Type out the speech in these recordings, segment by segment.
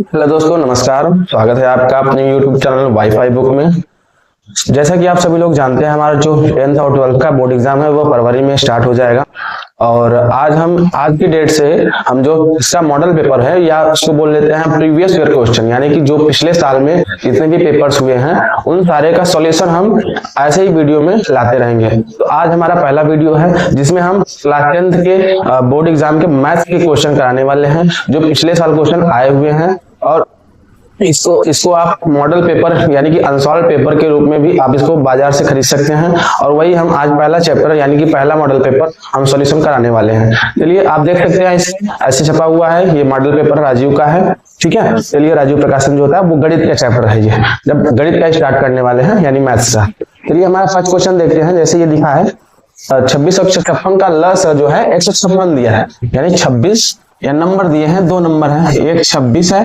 Hello दोस्तों, नमस्कार। स्वागत है आपका अपने YouTube चैनल वाईफाई बुक में। जैसा कि आप सभी लोग जानते हैं, हमारा जो 10th और 12th का बोर्ड एग्जाम है वो फरवरी में स्टार्ट हो जाएगा। और आज की डेट से हम जो इसका मॉडल पेपर है या उसको बोल लेते हैं प्रीवियस ईयर क्वेश्चन, यानी कि जो पिछले साल में जितने भी पेपर्स हुए हैं उन सारे का सॉल्यूशन हम ऐसे ही वीडियो में लाते रहेंगे। तो आज हमारा पहला वीडियो है जिसमें हम क्लास 10th के बोर्ड एग्जाम के मैथ्स के क्वेश्चन कराने वाले हैं, जो पिछले साल क्वेश्चन आए हुए हैं। और इसको आप मॉडल पेपर यानी कि अनसॉल्व पेपर के रूप में भी आप इसको बाजार से खरीद सकते हैं। और वही हम आज पहला चैप्टर यानी कि पहला मॉडल पेपर हम सॉल्यूशन कराने वाले हैं। चलिए आप देख सकते हैं, ऐसे छपा हुआ है। ये मॉडल पेपर राजीव का है, ठीक है। चलिए, राजीव प्रकाशन जो होता है वो गणित का चैप्टर है। ये जब गणित का स्टार्ट करने वाले हैं यानी मैथ्स का। चलिए हमारा फर्स्ट क्वेश्चन देखते हैं। जैसे ये लिखा है 26 और 56 का लस जो है 156 दिया है, यानी 26 या नंबर दिए हैं, दो नंबर है, एक 26 है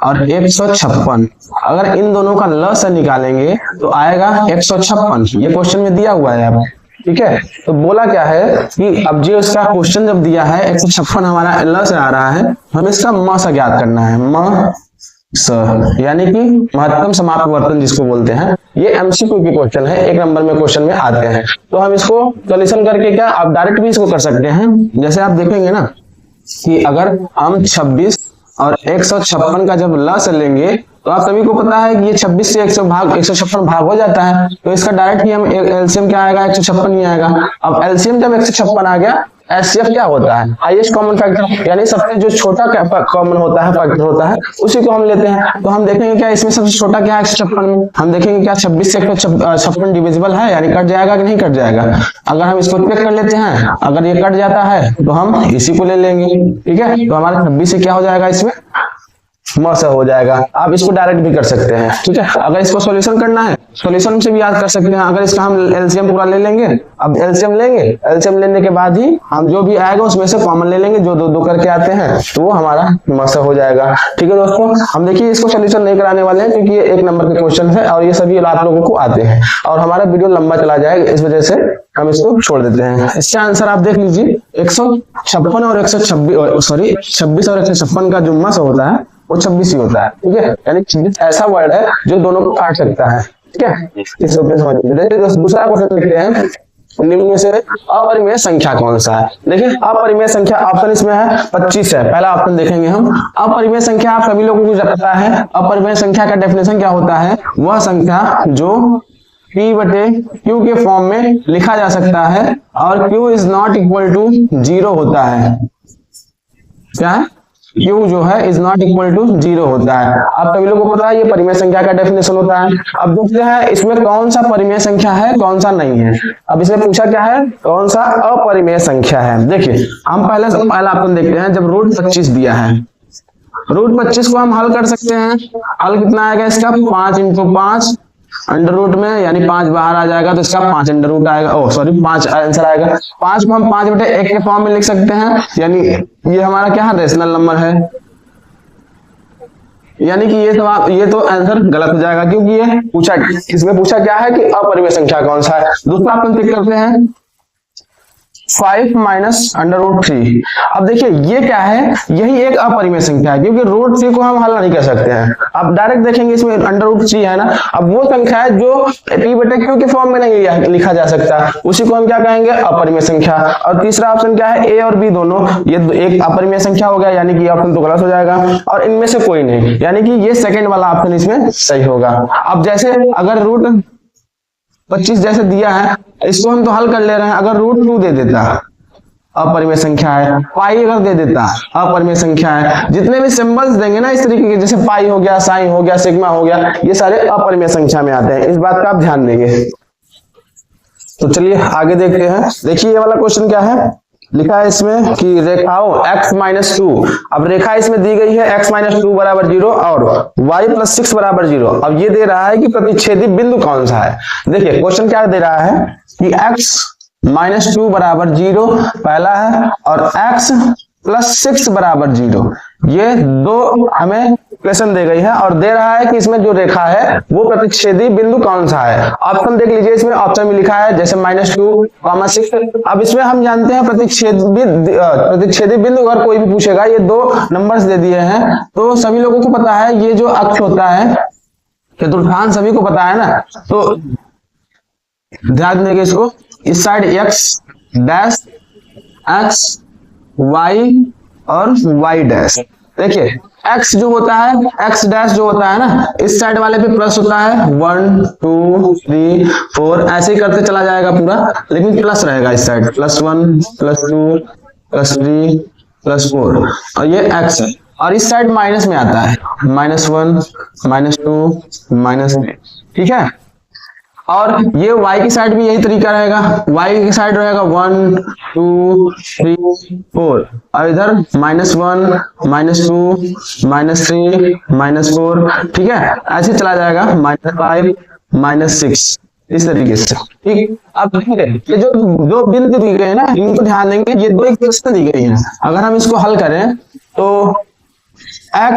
और 156। अगर इन दोनों का लस निकालेंगे तो आएगा 156। ये क्वेश्चन में दिया हुआ है, ठीक है। तो बोला क्या है कि अब जो इसका क्वेश्चन जब दिया है 156 हमारा लस आ रहा है, हमें इसका म ज्ञात करना है। म स यानी कि महत्तम समापवर्तन जिसको बोलते हैं। ये एमसीक्यू की क्वेश्चन है, एक नंबर में क्वेश्चन में आते हैं। तो हम इसको सॉल्यूशन करके क्या आप डायरेक्ट भी इसको कर सकते हैं। जैसे आप देखेंगे ना कि अगर हम 26 और 156 का जब लस लेंगे तो आप सभी को पता है कि ये 26 से 156 भाग हो जाता है। तो इसका डायरेक्ट ही हम एलसीएम क्या आएगा, 156 ही आएगा। अब एलसीएम जब 156 आ गया, एचसीएफ क्या होता है, हाईएस्ट कॉमन फैक्टर, यानी सबसे जो छोटा कॉमन होता है फैक्टर होता है उसी को हम लेते हैं। तो हम देखेंगे क्या इसमें सबसे छोटा क्या है 156 में। हम देखेंगे क्या 26 से 156 डिविजिबल है, यानी कट जाएगा कि नहीं कट जाएगा। अगर हम इसको चेक कर लेते हैं, अगर ये कट जाता है तो हम इसी को ले लेंगे, ठीक है। तो हमारा 26 से क्या हो जाएगा, इसमें म से हो जाएगा। आप इसको डायरेक्ट भी कर सकते हैं, ठीक है। अगर इसको सॉल्यूशन करना है, सॉल्यूशन से भी याद कर सकते हैं। अगर इसका हम एलसीएम पूरा ले लेंगे, अब एलसीएम लेंगे, एलसीएम लेने के बाद ही हम जो भी आएगा उसमें से कॉमन ले लेंगे, जो दो दो करके आते हैं, तो वो हमारा म से हो जाएगा, ठीक है दोस्तों। हम देखिए इसको सॉल्यूशन नहीं कराने वाले हैं क्योंकि ये एक नंबर के क्वेश्चन है और ये सभी आप लोगों को आते हैं और हमारा वीडियो लंबा चला जाएगा, इस वजह से हम इसको छोड़ देते हैं। इसका आंसर आप देख लीजिए, 156 और 26 और 156 का जो मस होता है वो 26 ही होता है, ठीक है। यानी 26 ऐसा वर्ड है जो दोनों को काट सकता है, ठीक है। इस दूसरा क्वेश्चन देखते हैं। निम्न में से अपरिमेय संख्या कौन सा है। देखिए अपरिमेय संख्या ऑप्शन इसमें है 25 है। पहला ऑप्शन देखेंगे हम। अपरिमेय संख्या आप सभी लोगों को पता है, अपरिमेय संख्या का डेफिनेशन क्या होता है, वह संख्या जो p/q के फॉर्म में लिखा जा सकता है और q is not equal to 0 होता है। क्या है, q जो है इज नॉट इक्वल टू 0 होता है। आप सभी लोगों को पता है ये परिमेय संख्या का डेफिनेशन होता है। अब देखते हैं इसमें कौन सा परिमेय संख्या है कौन सा नहीं है। अब इसमें पूछा क्या है, कौन सा अपरिमेय संख्या है। देखिए हम पहला ऑप्शन देखते हैं। जब रूट 25 दिया है, रूट 25 को हम हल कर सकते हैं। हल कितना आएगा इसका, 5 × 5 अंडर रूट में, यानी 5 बाहर आ जाएगा तो इसका 5 अंडर रूट आएगा, 5 आंसर आएगा। 5 को हम 5/1 के फॉर्म में लिख सकते हैं, यानी ये हमारा क्या है, रेशनल नंबर है। यानी कि ये तो आंसर गलत हो जाएगा क्योंकि ये इसमें पूछा क्या है कि अपरिमेय संख्या कौन सा है। दूसरा अपन टिक करते हैं 5 - √3। अब देखिए ये क्या है, यही एक अपरिमेय संख्या है क्योंकि √3 को हम हल नहीं कर सकते हैं। आप डायरेक्ट देखेंगे इसमें √3 है ना। अब वो संख्या है जो p/q के फॉर्म में नहीं लिखा जा सकता, उसी को हम क्या कहेंगे, अपरिमेय संख्या। और तीसरा ऑप्शन क्या है, a और b दोनों, ये एक अपरिमेय संख्या हो गया, यानी कि ऑप्शन तो गलत हो जाएगा। और इनमें से कोई नहीं, यानी कि ये सेकंड वाला ऑप्शन इसमें सही होगा। अब जैसे अगर √25 जैसे दिया है, इसको हम तो हल कर ले रहे हैं। अगर √2 दे देता, अपरिमेय संख्या है। पाई अगर दे देता, अपरिमेय संख्या है। जितने भी सिंबल्स देंगे ना इस तरीके के, जैसे पाई हो गया, साइन हो गया, सिग्मा हो गया, ये सारे अपरिमेय संख्या में आते हैं। इस बात का आप ध्यान देंगे। तो चलिए आगे देखते हैं। देखिए ये वाला क्वेश्चन क्या है, लिखा है इसमें कि रेखाओं x - 2। अब रेखा इसमें दी गई है x - 2 = 0 और y + 6 = 0। अब ये दे रहा है कि प्रतिच्छेदी बिंदु कौन सा है। देखिए क्वेश्चन क्या दे रहा है कि x - 2 = 0 पहला है और x प्लस 6 बराबर 0। ये दो हमें क्वेश्चन दे गई है और दे रहा है कि इसमें जो रेखा है वो प्रतिच्छेदी बिंदु कौन सा है। ऑप्शन देख लीजिए, इसमें ऑप्शन में लिखा है जैसे -2, 6। अब इसमें हम जानते हैं प्रतिच्छेदी बिंदु अगर कोई भी पूछेगा, ये दो नंबर्स दे दिए हैं तो सभी लोगों को पता है ये जो अक्ष होता है चतुर्थांश सभी को पता है ना, तो ध्यान देंगे इसको। इस side x dash x y और y डैश। देखिए x जो होता है, x डैश जो होता है ना, इस साइड वाले पे प्लस होता है 1 2 3 4 ऐसे ही करते चला जाएगा पूरा, लेकिन प्लस रहेगा इस साइड, +1 +2 +3 +4 और ये x है। और इस साइड माइनस में आता है -1 -2 -3, ठीक है। और ये y की साइड भी यही तरीका रहेगा, y की साइड रहेगा 1 2 3 4 और इधर -1 -2 -3 -4, ठीक है, ऐसे चला जाएगा -5 -6 इस तरीके से, ठीक। अब ये जो बिंदु दी गए हैं ना, इनको ध्यान देंगे, ये दो इक्वेशन दी गई हैं। अगर हम इसको हल करें तो x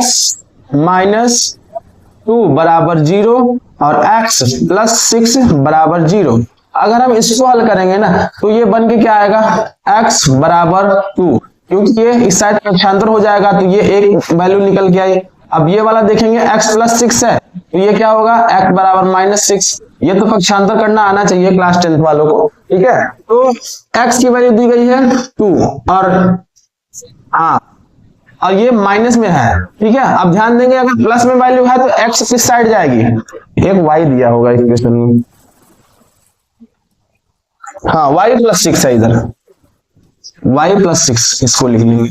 -2 बराबर 0 और x +6 बराबर 0। अगर हम इसको हल करेंगे ना तो ये बन के क्या आएगा, x बराबर 2, क्योंकि ये इस साइड पक्षांतर हो जाएगा तो ये एक वैल्यू निकल के आई। अब ये वाला देखेंगे x +6 है तो ये क्या होगा, x बराबर -6। ये तो पक्षांतर करना आना चाहिए क्लास 10th वालों को, ठीक है। तो x की वैल्यू दी गई है 2 और ये माइनस में है, ठीक है। अब ध्यान देंगे अगर प्लस में वैल्यू है तो x किस साइड जाएगी, एक y दिया होगा इक्वेशन में, हाँ y +6 है इधर, y +6 इसको लिख लेंगे,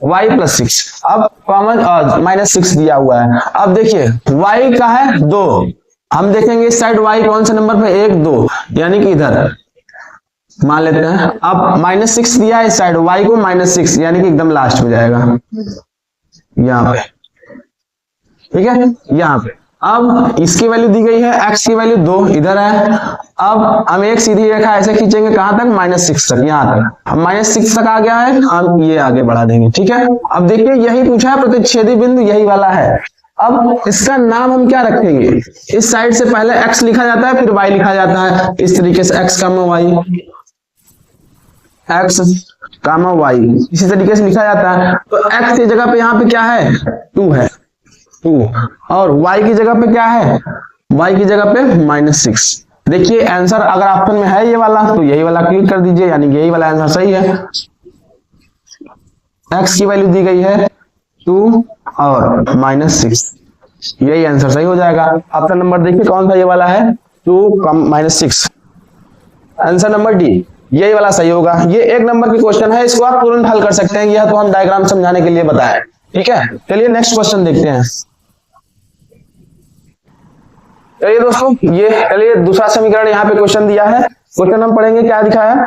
y +6। अब कॉमन -6 दिया हुआ है। अब देखिए y का है 2, हम देखेंगे इस साइड y कौन से नंबर पे, 1 2, यानी कि इधर मान लेते हैं। अब -6 दिया है इस साइड, y को -6 यानी कि एकदम लास्ट में जाएगा यहाँ पे, ठीक है, यहाँ पे। अब इसकी वैल्यू दी गई है, x की वैल्यू 2 इधर है। अब हम एक सीधी रेखा ऐसे खींचेंगे कहां तक, -6 तक, यहाँ तक। अब -6 तक आ गया है, हम ये आगे बढ़ा देंगे, ठीक है। अब देखिए यही पूछा है, प्रतिच्छेदी बिंदु यही वाला है। अब इसका नाम हम क्या रखेंगे, इस साइड से पहले x लिखा जाता है फिर y लिखा जाता है, इस तरीके से x, y x, y इसी तरीके से लिखा जाता है। तो x की जगह पे यहाँ पे क्या है, 2 है, 2, और y की जगह पे क्या है, y की जगह पे -6। देखिए आंसर अगर ऑप्शन में है ये वाला तो यही वाला क्लिक कर दीजिए, यानी यही वाला आंसर सही है। x की वैल्यू दी गई है 2 और -6, यही आंसर सही हो जाएगा। ऑप्शन नंबर देखिए कौन सा ये वाला है, 2 -6, आंसर नंबर डी यही वाला सही होगा। ये 1 नंबर की क्वेश्चन है, इसको आप तुरंत हल कर सकते हैं, यह तो हम डायग्राम समझाने के लिए बताएं, ठीक है। चलिए नेक्स्ट क्वेश्चन देखते हैं। चलिए दोस्तों, ये चलिए दूसरा समीकरण यहाँ पे क्वेश्चन दिया है। क्वेश्चन हम पढ़ेंगे, क्या दिखा है,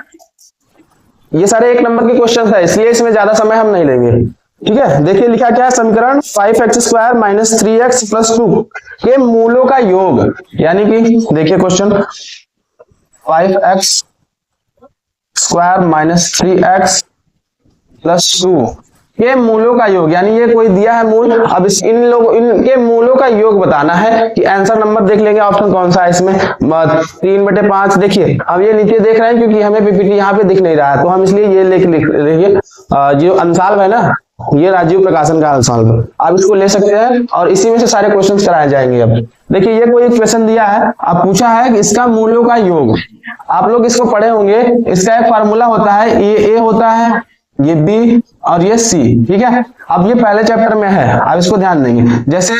ये सारे 1 नंबर के क्वेश्चन है, इसलिए इसमें ज्यादा समय हम नहीं लेंगे, ठीक है। देखिए लिखा क्या है, समीकरण 5x² - 3x + 2 के मूलों का योग, यानी कि देखिए क्वेश्चन 5x² - 3x + 2 के मूलों का योग, यानी ये कोई दिया है मूल। अब इनके मूलों का योग बताना है कि आंसर नंबर देख लेंगे ऑप्शन कौन सा है इसमें, 3/5। देखिए अब ये नीचे देख रहे हैं क्योंकि हमें पीपीटी यहाँ पे दिख नहीं रहा है, तो हम इसलिए ये लिख देखिए जो अंसाल्व है ना, ये राजीव प्रकाशन का अंसाल्व, आप इसको ले सकते हैं और इसी में से सारे क्वेश्चन कराए जाएंगे। अब देखिए ये कोई क्वेश्चन दिया है, अब पूछा है कि इसका मूलों का योग, आप लोग इसको पढ़े होंगे, इसका एक फार्मूला होता है, ये ए होता है, ये बी और ये सी, ठीक है। अब ये पहले चैप्टर में है, आप इसको ध्यान देंगे, जैसे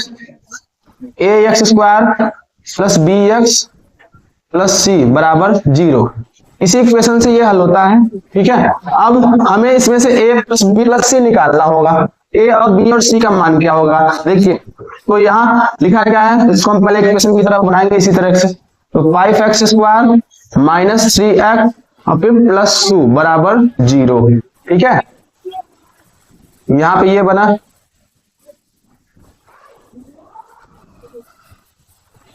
ax² + bx + c = 0, इसी इक्वेशन से ये हल होता है, ठीक है। अब हमें इसमें से a + b + c निकालना होगा, a और b और c का मान क्या होगा। देखिए तो यहाँ लिखा क्या है, इसको हम पहले इक्वेशन की तरफ बनाएंगे इसी तरह से। तो 5x² - 3x और फिर +2 = 0, ठीक है। यहाँ पे ये बना,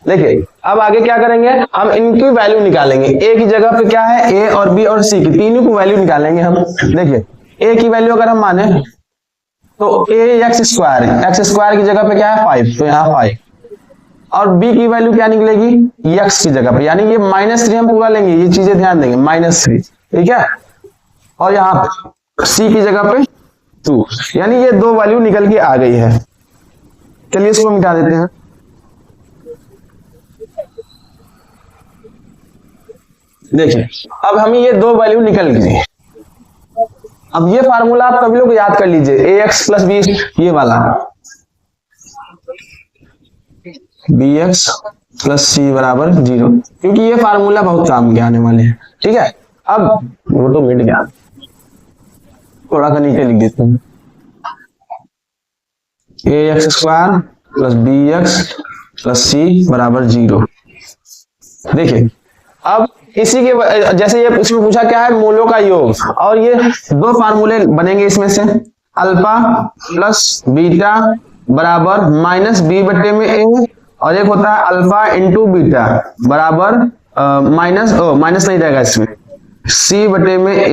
देखिए अब आगे क्या करेंगे, हम इनकी वैल्यू निकालेंगे। a की जगह पे क्या है, a और b और c की तीनों की वैल्यू निकालेंगे हम। देखिए ए की वैल्यू अगर हम माने तो ए एक्स स्क्वायर की जगह पे क्या है 5, तो यहाँ 5, और बी की वैल्यू क्या निकलेगी एक्स की जगह पे, यानी ये -3 हम पूरा लेंगे, ये चीजें ध्यान देंगे -3, ठीक है, और यहाँ सी की जगह पे 2, यानी ये दो वैल्यू निकल के आ गई है। चलिए इसको मिटा देते हैं। देखिए अब हमें ये दो वैल्यू निकल गई। अब ये फार्मूला आप सभी लोग याद कर लीजिए, ए एक्स प्लस बी, ये वाला बी एक्स प्लस सी बराबर 0, क्योंकि ये फार्मूला बहुत काम के आने वाले हैं, ठीक है। अब वो तो मिट गया, थोड़ा सा नीचे लिख देते हैं, a x square plus b x plus c बराबर 0। देखिए अब इसी के जैसे ये इसमें पूछा क्या है, मूलों का योग, और ये दो फार्मूले बनेंगे इसमें से, अल्फा प्लस बीटा बराबर -b बटे में ए, और एक होता है अल्फा इंटू बीटा बराबर माइनस नहीं रहेगा इसमें, c बटे में a,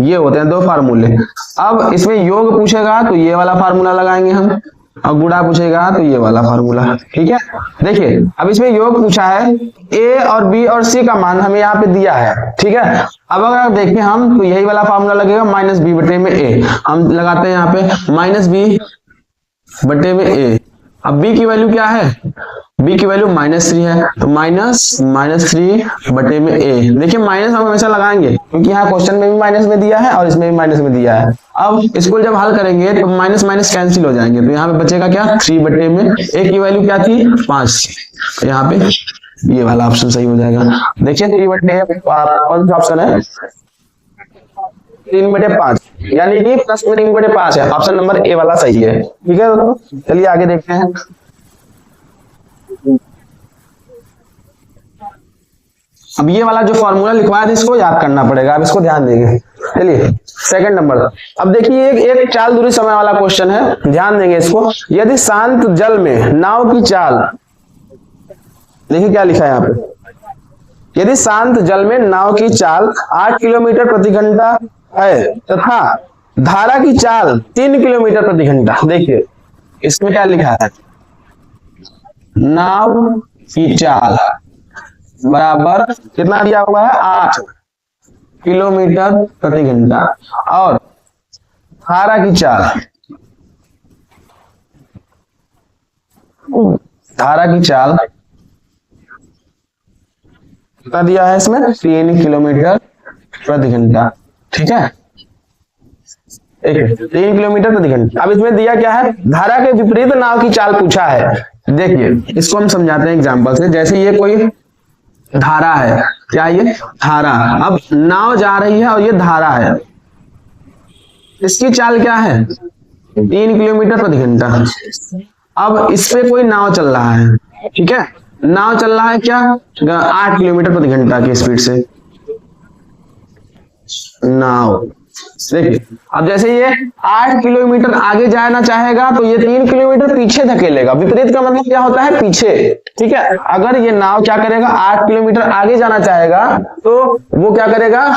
ये होते हैं दो फार्मूले। अब इसमें योग पूछेगा तो ये वाला फार्मूला लगाएंगे हम, और गुणा पूछेगा तो ये वाला फार्मूला, ठीक है। देखिए अब इसमें योग पूछा है, a और b और c का मान हमें यहाँ पे दिया है, ठीक है। अब अगर देखें हम तो यही वाला फार्मूला लगेगा -b बटे में a, हम लगाते हैं यहाँ पे -b बटे में a। अब b की वैल्यू क्या है, b की वैल्यू -3 है, तो -3 बटे में a। देखिए माइनस हम हमेशा लगाएंगे क्योंकि यहाँ क्वेश्चन में भी माइनस में दिया है और इसमें भी माइनस में दिया है। अब इसको जब हल करेंगे तो माइनस माइनस कैंसिल हो जाएंगे, तो यहाँ पे बचेगा क्या 3 बटे में a की वैल्यू क्या थी 5, तो यहाँ पे ये वाला ऑप्शन सही हो जाएगा। देखिए 3 बटे कौन सा ऑप्शन है, 3 बटे 5, यानी कि प्लस में 3 बटे 5 है, ऑप्शन नंबर ए वाला सही है, ठीक है दोस्तों। चलिए आगे देखते हैं। अब ये वाला जो फॉर्मूला लिखवाया था इसको याद करना पड़ेगा, अब इसको ध्यान देंगे। चलिए सेकंड नंबर, अब देखिए एक चाल दूरी समय वाला क्वेश्चन है, ध्यान देंगे इसको। यदि शांत जल में नाव की चाल, देखिए क्या लिखा है यहाँ पे, यदि शांत जल में नाव की चाल 8 किलोमीटर प्रति घंटा है तथा धारा की चाल 3 किलोमीटर प्रति घंटा, देखिए इसमें क्या लिखा है, नाव की चाल बराबर कितना दिया हुआ है 8 किलोमीटर प्रति घंटा, और धारा की चाल, कितना दिया है इसमें 3 किलोमीटर प्रति घंटा, ठीक है, 3 किलोमीटर प्रति घंटा। अब इसमें दिया क्या है, धारा के विपरीत नाव की चाल पूछा है। देखिए इसको हम समझाते हैं एग्जांपल से। जैसे ये कोई धारा है, क्या ये धारा, अब नाव जा रही है और ये धारा है, इसकी चाल क्या है 3 किलोमीटर प्रति घंटा। अब इस पे कोई नाव चल रहा है, ठीक है, नाव चल रहा है क्या 8 किलोमीटर प्रति घंटा की स्पीड से नाव। देखिए अब जैसे ये 8 किलोमीटर आगे जाना चाहेगा तो ये 3 किलोमीटर पीछे धकेलेगा। विपरीत का मतलब क्या होता है पीछे, ठीक है। अगर ये नाव क्या करेगा 8 किलोमीटर आगे जाना चाहेगा तो वो क्या करेगा,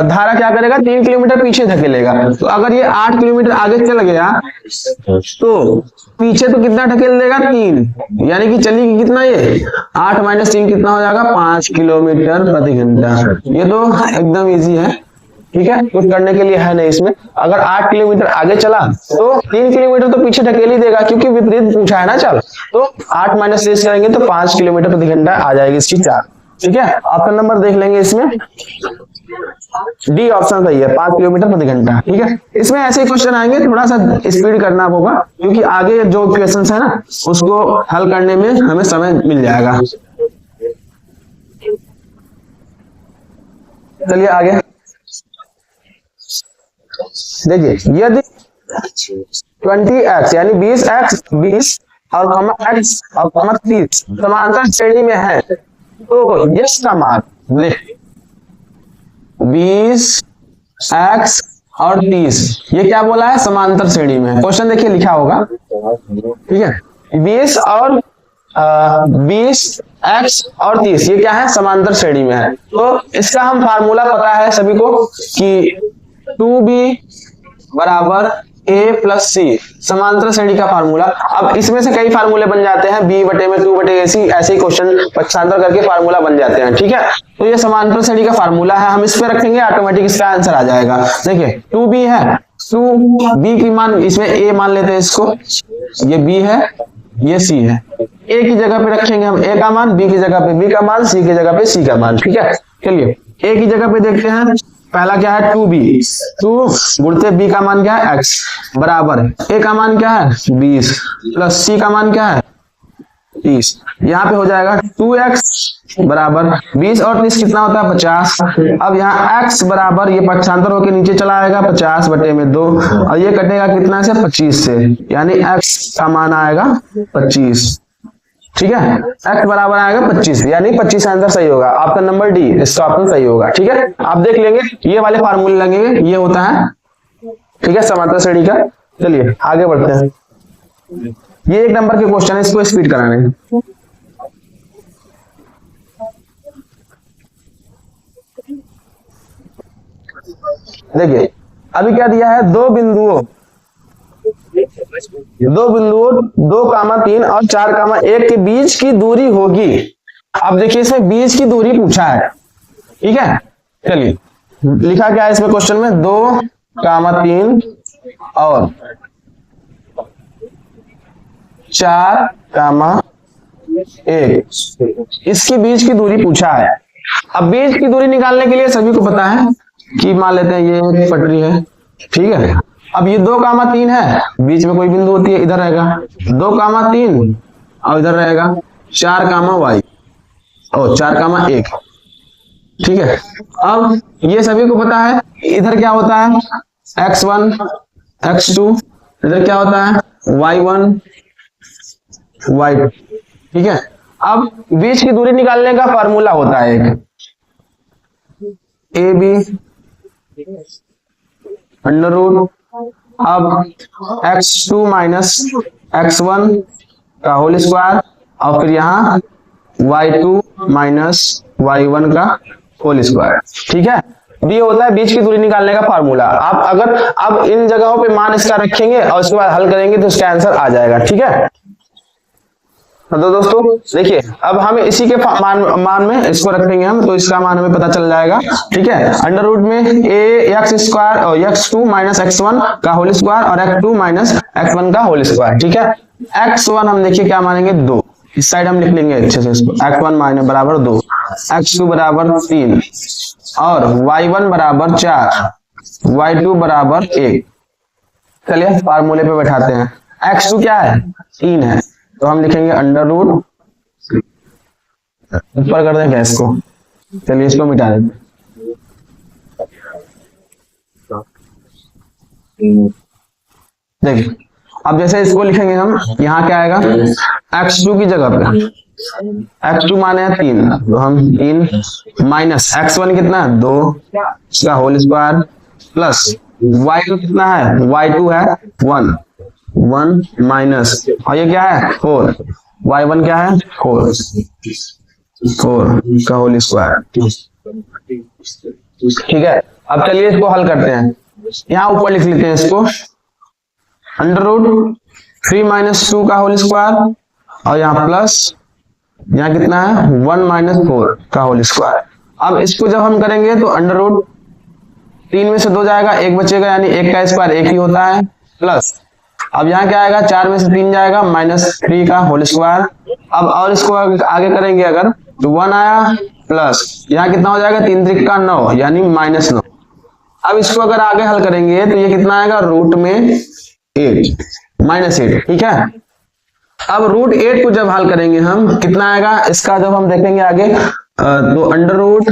धारा क्या करेगा 3 किलोमीटर पीछे धकेलेगा। तो अगर ये 8 किलोमीटर आगे चल गया तो पीछे तो कितना ढकेल देगा 3, यानी कि चलेगी कितना, ये 8 - 3 कितना हो जाएगा 5 किलोमीटर प्रति घंटा। ये तो एकदम इजी है, ठीक है, कुछ करने के लिए है नहीं इसमें। अगर 8 किलोमीटर आगे चला तो 3 किलोमीटर तो पीछे ढकेल ही देगा क्योंकि विपरीत पूछा है ना चाल, तो 8 - 3 करेंगे तो 5 किलोमीटर प्रति घंटा आ जाएगी इसकी चाल, ठीक है। ऑप्शन नंबर देख लेंगे, इसमें डी ऑप्शन सही है 5 किलोमीटर प्रति घंटा, ठीक है। इसमें ऐसे क्वेश्चन आएंगे, थोड़ा सा स्पीड करना होगा क्योंकि आगे जो क्वेश्चन है ना उसको हल करने में हमें समय मिल जाएगा। चलिए आगे देखिए, यदि 20x यानी 20x और x और 30 समांतर श्रेणी में है तो यश का मान 20x और 30, ये क्या बोला है समांतर श्रेणी में है। क्वेश्चन देखिए लिखा होगा, ठीक है, 20x और 30 ये क्या है समांतर श्रेणी में है। तो इसका हम फार्मूला पता है सभी को कि 2b बराबर ए प्लस सी, समांतर श्रेणी का फार्मूला। अब इसमें से कई फार्मूले बन जाते हैं, बी बटे में 2 बटे ए सी, ऐसे ही क्वेश्चन पक्षांतर करके फार्मूला बन जाते हैं, ठीक है। तो ये समांतर श्रेणी का फार्मूला है, हम इस पे रखेंगे, ऑटोमेटिक इसका आंसर आ जाएगा। देखिए 2b है, 2b की मान इसमें a मान लेते हैं इसको, ये b है, ये c है। a की जगह पे रखेंगे हम a का मान, b की जगह पे b का मान, c की जगह पे c का मान, ठीक है। चलिए a की जगह पे देखते हैं, पहला क्या है 2b, 2 गुणते b का मान क्या है x, बराबर a का मान क्या है 20 प्लस c का मान क्या है 30। यहाँ पे हो जाएगा 2x बराबर 20 और 30 कितना होता है 50। अब यहाँ x बराबर, ये पक्षांतर होके नीचे चला आएगा 50 बटे में 2, और ये कटेगा कितना से 25 से, यानी x का मान आएगा 25, ठीक है। x बराबर आएगा 25, यानी 25 आंसर सही होगा। आपका नंबर डी, इसका ऑप्शन सही होगा, ठीक है। आप देख लेंगे ये वाले फार्मूले लगेंगे, ये होता है, ठीक है, समांतर श्रेणी का। चलिए आगे बढ़ते हैं, ये 1 नंबर के क्वेश्चन है, इसको स्पीड कराने हैं। देखिए अभी क्या दिया है, दो बिंदुओं 2,3 और 4,1 के बीच की दूरी होगी। अब देखिए इसमें बीच की दूरी पूछा है, ठीक है। चलिए लिखा क्या है इसमें क्वेश्चन में, 2,3 और 4,1 इसके बीच की दूरी पूछा है। अब बीच की दूरी निकालने के लिए सभी को पता है कि मान लेते हैं ये एक पटरी है, ठीक है। अब ये 2,3 है, बीच में कोई बिंदु होती है, इधर रहेगा 2,3 और इधर रहेगा 4,y और 4,1, ठीक है। अब ये सभी को पता है, इधर क्या होता है x1 x2, इधर क्या होता है y1 y2, ठीक है। अब बीच की दूरी निकालने का फार्मूला होता है एक AB अंडर रूट, अब x2 माइनस x1 का होल स्क्वायर, और फिर यहाँ y2 माइनस y1 का होल स्क्वायर, ठीक है। ये होता है बीच की दूरी निकालने का फार्मूला। आप अगर अब इन जगहों पे मान इसका रखेंगे और उसके बाद हल करेंगे तो इसका आंसर आ जाएगा, ठीक है। तो दोस्तों देखिए, अब हम इसी के मान में इसको रखेंगे हम, तो इसका मान हमें पता चल जाएगा, ठीक है। अंडर रूट में x स्क्वायर और x2 माइनस x1 का होल स्क्वायर और x2 माइनस x1 का होल स्क्वायर, ठीक है। x1 हम देखिए क्या मानेंगे 2, इस साइड हम लिख लेंगे अच्छे से इसको, x1 माइनस बराबर 2, x2 बराबर 3 और y1 बराबर 4, y2 बराबर 1। चलिए फार्मूले पे बैठाते हैं, x2 क्या है 3 है, तो हम लिखेंगे अंडर रूट, ऊपर कर दें गैस को, चलिए इसको मिटा देते देखिए। अब जैसे इसको लिखेंगे हम, यहाँ क्या आएगा x2 की जगह पे x2 माने 3, तो हम 3 माइनस x1 कितना है 2 इसका होल स्क्वायर प्लस y2 कितना है y2 है 1 माइनस, और ये क्या है 4, y1 क्या है 4 का होल स्क्वायर, ठीक है। अब चलिए इसको हल करते हैं, यहाँ ऊपर लिख लेते हैं इसको अंडर रूट 3 माइनस 2 का होल स्क्वायर, और यहाँ प्लस यहाँ कितना है 1 माइनस 4 का होल स्क्वायर। अब इसको जब हम करेंगे तो अंडर रूट 3 में से 2 जाएगा, 1 बचेगा, यानी 1 का स्क्वायर 1 ही होता है, प्लस अब यहाँ क्या आएगा 4 में से 3 जाएगा माइनस 3 का होल स्क्वायर। अब और इसको आगे करेंगे अगर तो 1 आया, प्लस यहाँ कितना हो जाएगा 3 त्रिक का 9 यानी माइनस 9। अब इसको अगर आगे हल करेंगे तो ये कितना आएगा रूट में 8 माइनस 8, ठीक है। अब रूट 8 को जब हल करेंगे हम कितना आएगा इसका, जब हम देखेंगे आगे तो अंडर रूट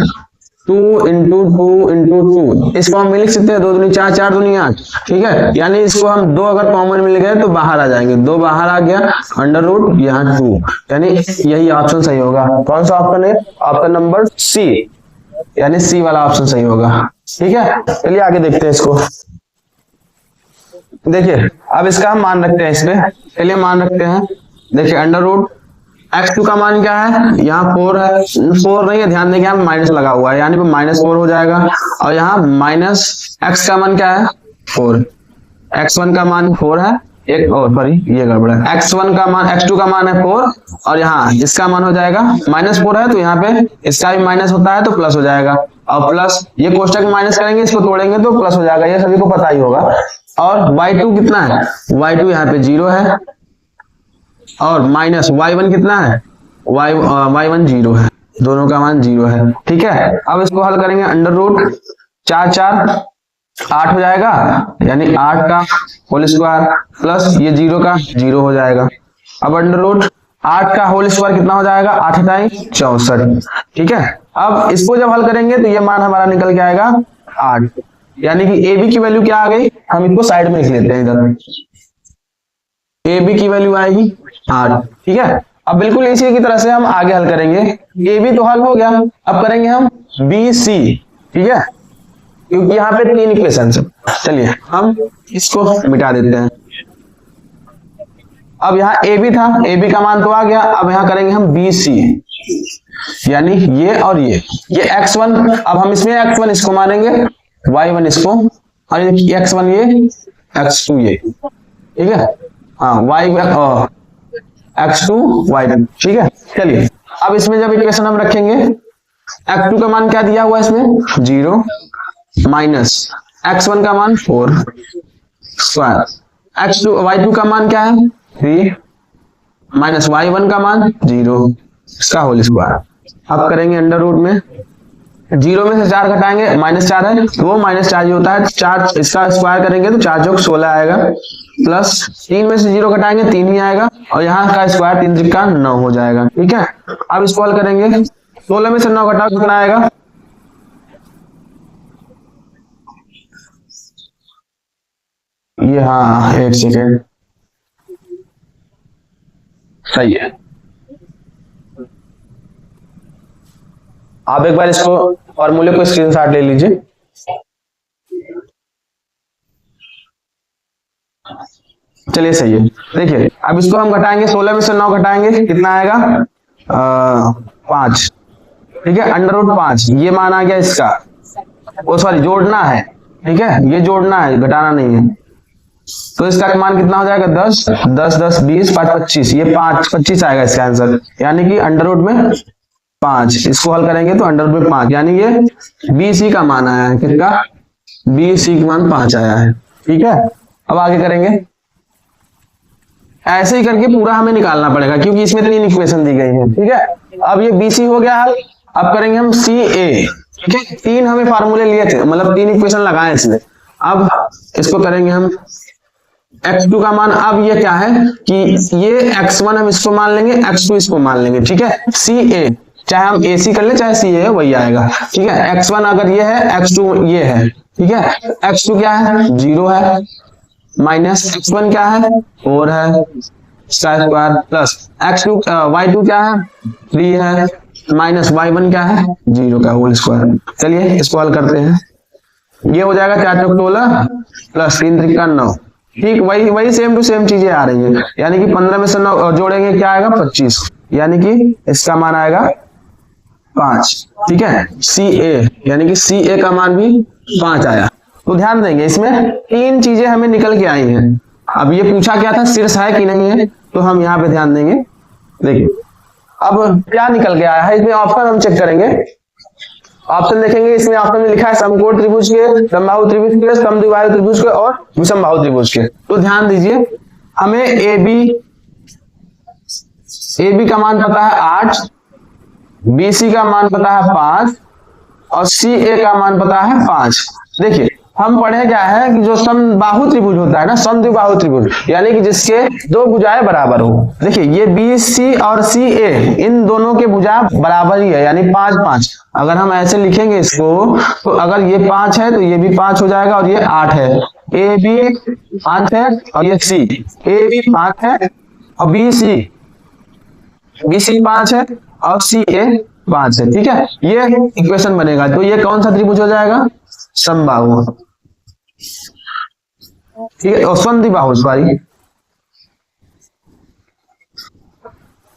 2 इंटू 2 इंटू 2, इसको हम लिख सकते हैं 2 दूनी 4 4 दूनी 8, ठीक है। यानी इसको हम 2 अगर कॉमन मिल गए तो बाहर आ जाएंगे, 2 बाहर आ गया, अंडर रूट यहाँ 2, यानी यही ऑप्शन सही होगा। कौन सा ऑप्शन है, ऑप्शन नंबर सी, यानी सी वाला ऑप्शन सही होगा, ठीक है। चलिए आगे देखते हैं इसको। देखिए अब इसका हम मान रखते हैं, इस पे चलिए मान रखते हैं। देखिए अंडर रूट x2 का मान क्या है, यहाँ 4 है, 4 नहीं है, ध्यान देंगे यहाँ माइनस लगा हुआ है, यानी माइनस 4 हो जाएगा, और यहाँ माइनस x का मान क्या है 4, x1 का मान 4 है, एक और सॉरी ये गड़बड़ है, x1 का मान x2 का मान है 4 और यहाँ इसका मान हो जाएगा -4 है तो यहाँ पे इसका भी माइनस होता है तो प्लस हो जाएगा, और प्लस ये कोष्टक में माइनस करेंगे इसको तोड़ेंगे तो प्लस हो जाएगा, ये सभी को पता ही होगा। और y2 कितना है, y2 यहाँ पे 0 है और माइनस y1 कितना है, y1 0 है, दोनों का मान 0 है। ठीक है, अब इसको हल करेंगे, अंडर रूट 4 4 8 हो जाएगा, यानी 8 का होल स्क्वायर प्लस ये 0 का 0 हो जाएगा। अब अंडर रूट 8 का होल स्क्वायर कितना हो जाएगा, 8 × 64। ठीक है, अब इसको जब हल करेंगे तो ये मान हमारा निकल के आएगा 8, यानी कि ए बी की वैल्यू क्या आ गई, हम इसको साइड में लिख लेते हैं, इधर ए बी की वैल्यू आएगी 8। ठीक है, अब बिल्कुल इसी की तरह से हम आगे हल करेंगे, ए बी तो हल हो गया, अब करेंगे हम बी सी। ठीक है, क्योंकि यहाँ पे 3 इक्वेशन है। चलिए हम इसको मिटा देते हैं। अब यहाँ ए बी था, ए बी का मान तो आ गया, अब यहाँ करेंगे हम बी सी, यानी ये और ये x1, अब हम इसमें x1 इसको मानेंगे, y1 इसको, और ये x1 ये x2 ये। ठीक है, हाँ x2 y2। ठीक है, चलिए अब इसमें जब इक्वेशन हम रखेंगे, x2 का मान क्या दिया हुआ है इसमें 0 माइनस x1 का मान 4 स्क्वायर, y2 का मान क्या है 3 माइनस y1 का मान 0 इसका होल स्क्वायर। अब करेंगे अंडर रूट में, 0 में से 4 घटाएंगे, -4 है तो -4 ही होता है, 4 इसका स्क्वायर करेंगे तो 4 चौक 16 आएगा, प्लस 3 में से 0 घटाएंगे 3 ही आएगा, और यहाँ का स्क्वायर 3 त्रिक का 9 हो जाएगा। ठीक है, अब इसको हल करेंगे, 16 में से 9 घटाओ कितना आएगा, ये हाँ एक सेकेंड, सही है। आप एक बार इसको फॉर्मूले को स्क्रीनशॉट ले लीजिए। चलिए सही है, देखिए अब इसको हम घटाएंगे, 16 में से 9 घटाएंगे कितना आएगा 5। ठीक है, अंडर रूट 5 ये मान आ गया इसका, ओ सॉरी जोड़ना है। ठीक है, ये जोड़ना है, घटाना नहीं है, तो इसका मान कितना हो जाएगा 10 10 10 20 5 25, ये 5 25 आएगा इसका आंसर, यानी कि अंडर रूट में 5। इसको हल करेंगे तो अंडर रूट में 5, यानी ये बी सी का मान आया है, कितना बी सी का मान 5 आया है। ठीक है, अब आगे करेंगे, ऐसे ही करके पूरा हमें निकालना पड़ेगा क्योंकि इसमें 3 इक्वेशन दी गई है। ठीक है, अब ये बी सी हो गया हल, अब करेंगे हम सी ए। ठीक है, 3 हमें फार्मूले लिए थे, मतलब 3 इक्वेशन लगाए इसमें। अब इसको करेंगे हम x2 का मान, अब ये क्या है कि ये x1 हम इसको मान लेंगे, x2 इसको मान लेंगे। ठीक है, सी ए, चाहे हम ए सी कर ले चाहे सी ए वही आएगा। ठीक है, x1 अगर ये है, x2 ये है। ठीक है, x2 क्या है 0 है, माइनस x1 क्या है 4 है स्क्वायर, प्लस x2 y2 क्या है 3 है, माइनस y1 क्या है 0 का होल स्क्वायर। चलिए इसको हल करते हैं, ये हो जाएगा 4 चौक 16 प्लस 3 त्रिक का 9। ठीक, वही सेम टू सेम चीजें आ रही है, यानी कि 15 में से 9 जोड़ेंगे क्या आएगा 25, यानी कि इसका मान आएगा 5। ठीक है, सी ए, यानी कि सी ए का मान भी 5 आया। तो ध्यान देंगे इसमें 3 चीजें हमें निकल के आई हैं। अब ये पूछा क्या था शीर्ष है कि नहीं है, तो हम यहाँ पे ध्यान देंगे। देखिए अब क्या निकल के आया है, इसमें ऑप्शन हम चेक करेंगे, ऑप्शन देखेंगे, इसमें ऑप्शन में लिखा है समकोण त्रिभुज के, समबाहु त्रिभुज के, समद्विबाहु त्रिभुज के और विषमबाहु त्रिभुज के। तो ध्यान दीजिए, हमें ए बी का मान पता है 8, बी सी का मान पता है 5 और सी ए का मान पता है 5। देखिए हम पढ़े क्या है कि जो समबाहु त्रिभुज होता है ना, समद्विबाहु त्रिभुज, यानी कि जिसके 2 भुजाएं बराबर हो। देखिए ये बी सी और सी ए, इन दोनों के भुजा बराबर ही है, यानी 5 5। अगर हम ऐसे लिखेंगे इसको, तो अगर ये 5 है तो ये भी 5 हो जाएगा और ये 8 है। ए बी 5 है और ये सी, ए बी 5 है और बी सी 5 है और सी ए 5 है। ठीक है, ये इक्वेशन बनेगा। तो ये कौन सा त्रिभुज हो जाएगा, समबाहु। ठीक है, और समद्विबाहु सॉरी,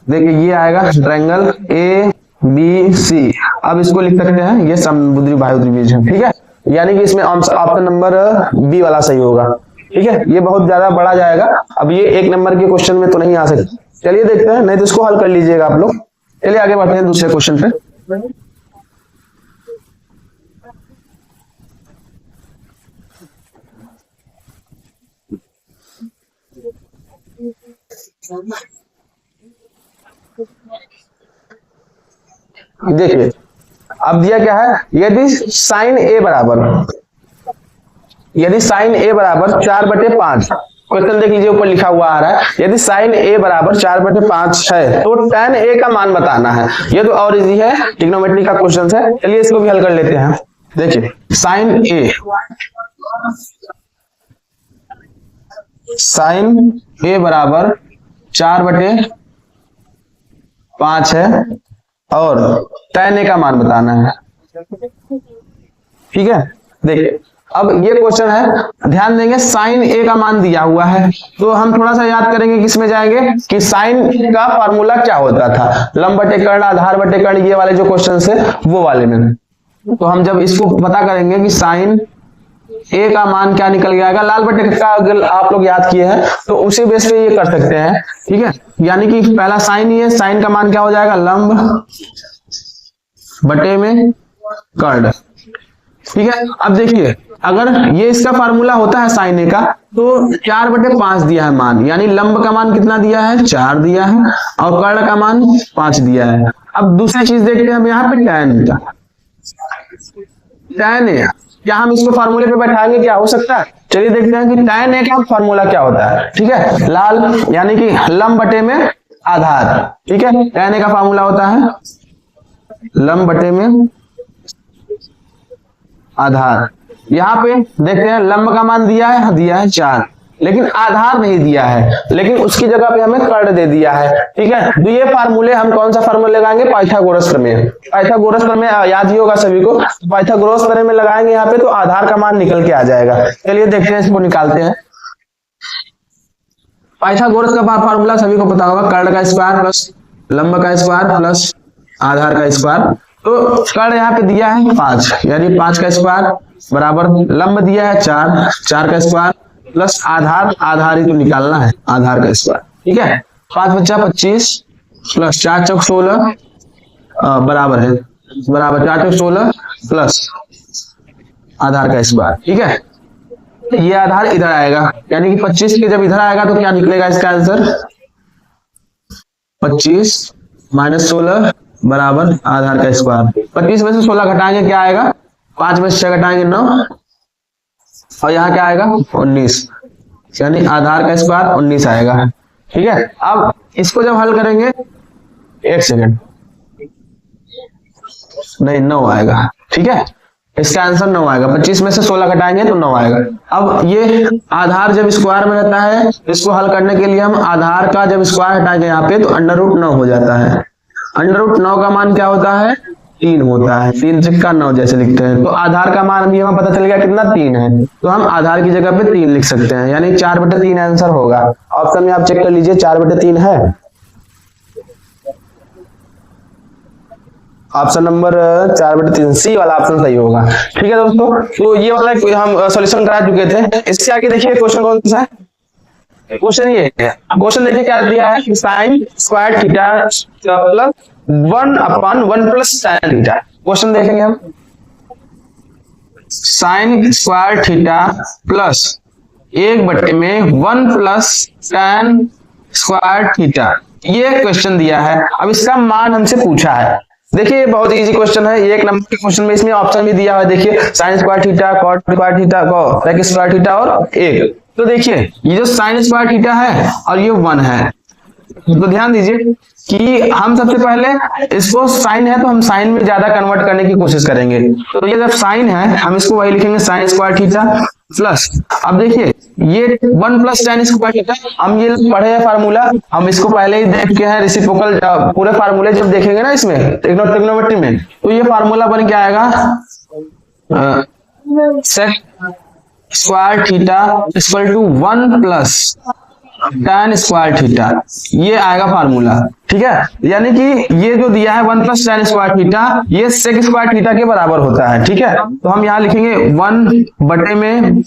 देखिए ये आएगा ट्रायंगल ए बी सी। अब इसको लिख सकते हैं ये समद्विबाहु त्रिभुज है। ठीक है, यानी कि इसमें ऑप्शन नंबर बी वाला सही होगा। ठीक है, ये बहुत ज्यादा बढ़ा जाएगा। अब ये 1 नंबर के क्वेश्चन में तो नहीं आ सकती। चलिए देखते हैं, नहीं तो इसको हल कर लीजिएगा आप लोग। चलिए आगे बढ़ते हैं दूसरे क्वेश्चन पे। देखिए अब दिया क्या है, यदि साइन ए बराबर 4/5, क्वेश्चन देख लीजिए ऊपर लिखा हुआ आ रहा है, यदि साइन ए बराबर 4/5 है तो tan ए का मान बताना है। ये तो और इजी है, ट्रिग्नोमेट्री का क्वेश्चन है। चलिए इसको भी हल कर लेते हैं। देखिए साइन ए बराबर 4/5 है और tan ए का मान बताना है। ठीक है, देखिए अब ये क्वेश्चन है, ध्यान देंगे साइन ए का मान दिया हुआ है तो हम थोड़ा सा याद करेंगे, किसमें जाएंगे कि साइन का फार्मूला क्या होता था, लंब बटे कर्ण, आधार बटे कर्ण, ये वाले जो क्वेश्चन है वो वाले में। तो हम जब इसको पता करेंगे कि साइन ए का मान क्या निकल के आएगा, लाल बटे का अगर आप लोग याद किए हैं तो उसी बेस पे ये कर सकते हैं। ठीक है, यानी कि पहला साइन ही है, साइन का मान क्या हो जाएगा, लंब बटे में कर्ण। ठीक है, अब देखिए अगर ये इसका फार्मूला होता है साइन ए का तो 4/5 दिया है मान, यानी लंब का मान कितना दिया है, 4 दिया है और कर्ण का मान 5 दिया है। अब दूसरी चीज देखते हैं हम यहाँ पे tan ए, क्या हम इसको फार्मूले पे बैठाएंगे, क्या हो सकता है। चलिए देखते हैं कि tan ए का फार्मूला क्या होता है। ठीक है, लाल यानी कि लंब बटे में आधार। ठीक है, tan ए का फार्मूला होता है लंब बटे में आधार। यहाँ पे देखते हैं लंब का मान दिया है 4, लेकिन आधार नहीं दिया है, लेकिन उसकी जगह पे हमें कर्ण दे दिया है। ठीक है, तो ये फार्मूले हम कौन सा फार्मूला लगाएंगे, पाइथागोरस प्रमेय। पाइथागोरस प्रमेय याद ही होगा सभी को, पाइथागोरस प्रमेय में लगाएंगे यहाँ पे तो आधार का मान निकल के आ जाएगा। चलिए देखते हैं, इसको निकालते हैं। पाइथागोरस का फार्मूला सभी को पता होगा, कर्ण का स्क्वायर प्लस लंब का स्क्वायर प्लस आधार का स्क्वायर। तो कर्ण यहाँ पे दिया है 5, यानी 5 का स्क्वायर बराबर लंब दिया है 4 का स्क्वायर प्लस आधार ही तो निकालना है, आधार का स्क्वायर। ठीक है, 5 बचा 25 प्लस 4 चौक 16 बराबर 4 चौक 16 प्लस आधार का स्क्वायर। ठीक है, ये आधार इधर आएगा, यानी कि 25 के जब इधर आएगा तो क्या निकलेगा इसका आंसर, 25 - 16 बराबर आधार का स्क्वायर। 25 में से 16 घटाएंगे क्या आएगा, 5 में से 6 घटाएंगे 9 और यहाँ क्या आएगा 19, यानी आधार का स्क्वायर 19 आएगा। ठीक है, अब इसको जब हल करेंगे, 1 सेकेंड, नहीं 9 आएगा। ठीक है, इसका आंसर 9 आएगा, 25 में से 16 घटाएंगे तो 9 आएगा। अब ये आधार जब स्क्वायर में रहता है, इसको हल करने के लिए हम आधार का जब स्क्वायर हटाएंगे यहाँ पे तो √9 हो जाता है। √9 का मान क्या होता है, 3 होता है, 3 सिक्का 9 जैसे लिखते हैं। तो आधार का मान अभी हमें पता चल गया कितना, 3 है, तो हम आधार की जगह पे 3 लिख सकते हैं, यानी 4/3 आंसर होगा। ऑप्शन में आप चेक कर लीजिए 4/3 है, ऑप्शन नंबर 4/3 सी वाला ऑप्शन सही होगा। ठीक है दोस्तों, तो ये वाला हम सॉल्यूशन करा चुके थे। इससे आगे देखिए क्वेश्चन कौन सा है, क्वेश्चन ये है, क्वेश्चन देखिए क्या दिया है, sign square theta plus 1/1 plus tan theta. Question देखेंगे हम, sign square theta plus 1/1 plus tan square theta, ये क्वेश्चन दिया है। अब इसका मान हमसे पूछा है। देखिए बहुत इजी क्वेश्चन है, 1 नंबर के क्वेश्चन में इसमें ऑप्शन भी दिया हुआ है। देखिए sine square theta, cot square theta, sec square theta और 1। तो देखिए ये जो साइन स्क्वायर थीटा है और ये 1 है, तो ध्यान दीजिए कि हम सबसे पहले इसको साइन है तो हम साइन में ज्यादा कन्वर्ट करने की कोशिश करेंगे। तो ये जब साइन है हम इसको वही लिखेंगे साइन स्क्वायर थीटा प्लस, अब देखिए ये 1 प्लस tan स्क्वायर थीटा, हम ये पढ़े हैं फार्मूला, हम इसको पहले ही देख के हैं, रेसिप्रोकल पूरे फार्मूले जब देखेंगे ना इसमें ट्रिग्नोमेट्री में, तो ये फार्मूला बन के आएगा sec square theta equal to 1 plus tan square theta, ये आएगा फार्मूला। ठीक है, यानी कि ये जो दिया है 1 प्लस tan स्क्वायर थीटा, ये सेक स्क्वायर थीटा के बराबर होता है। ठीक है, तो हम यहाँ लिखेंगे 1 बटे में